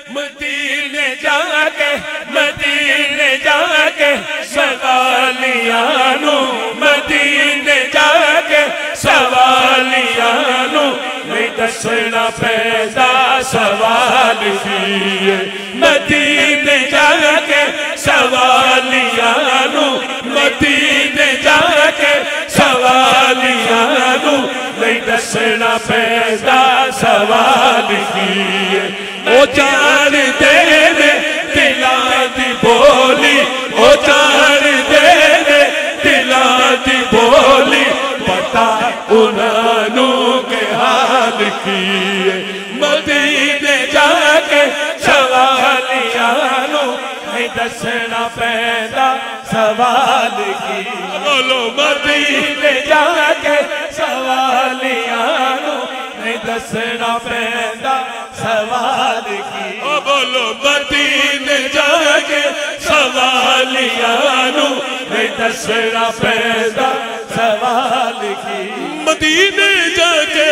مدینے جا کے مدینے جا کے سوالیاں نو مدینے جا کے سوالیاں نو نہیں دسنا پیدا سوال کیے مدینے جا کے سوالیاں نو مدینے جا کے سوالیاں نو نہیں دسنا پیدا سوال کیے او جان دے دلاں دی بولی او جان دے دلاں دی بولی پتا انہوں کے حال کیے مدینے جا کے سوالیاں نو نہیں دسنا پیدا سوال کی بولو مدینے جا کے سوالیاں نو نہیں دسنا پیدا سوال کی بولو مدینے جا کے سوالیاں نو نہیں دسنا پیدا سوال کی مدینے جا کے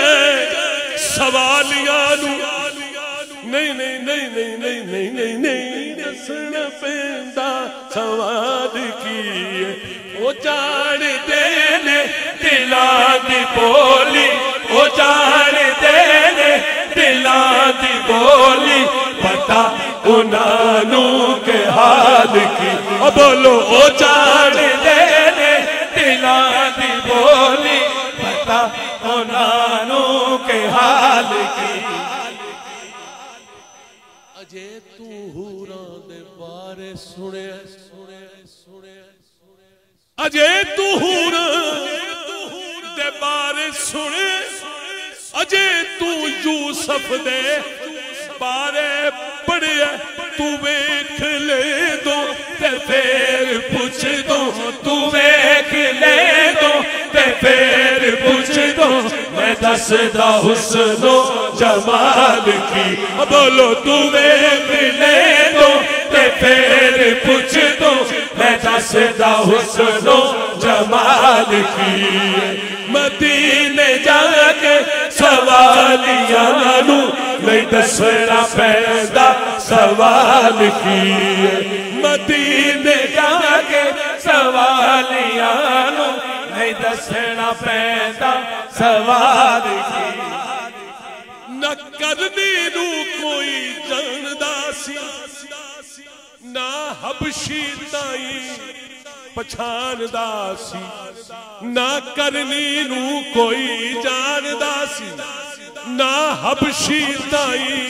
سوالیاں نو نہیں نہیں نہیں نہیں نہیں نہیں نہیں نہیں دسنا پیدا سوال کی وہ جان دینے دلاں دی بولی وہ جان دینے دلاں دی بولی پتا انہوں کے حال کی بولو وہ جان دینے دلاں دی بولی پتا انہوں کے حال کی اجے تو حوراں دے بارے سنے اجے تو حوراں دے بارے سنے اجے تو یوسف دے بارے پڑھے تو ویکھ لے دو تے پھر پوچھ دو تو ویکھ لے دو تے پھر پوچھ دو میں دسدا حسن و جمال کی بولو تو ویکھ لے دو تے پھر پوچھ دو میں دسدا حسن و جمال کی مدینے جا کے سوالیاں نو نہیں دسنا پیدا سوال کیے مدینے جا کے سوالیاں نو نہیں دسنا پیدا سوال کیے نہ کرنی نو کوئی جاندا سی نہ حبشی تائی پچھاندا سی نہ کرنی نو کوئی جاندا سی نہ حبشی تائی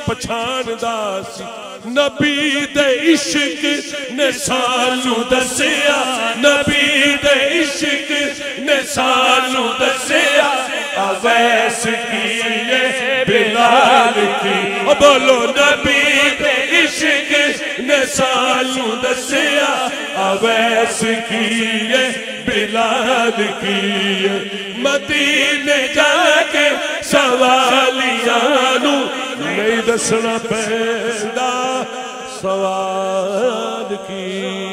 پچھاندا سی نبی دے عشق نے سانو دسیا نبی دے عشق نے سانو دسیا اویس کیے بلال کی بولو نبی دے عشق نے سانو دسیا اویس کیے بلال کیے مدینے جا کے سوالیاں نو نہیں دسنا پیدا سوال کی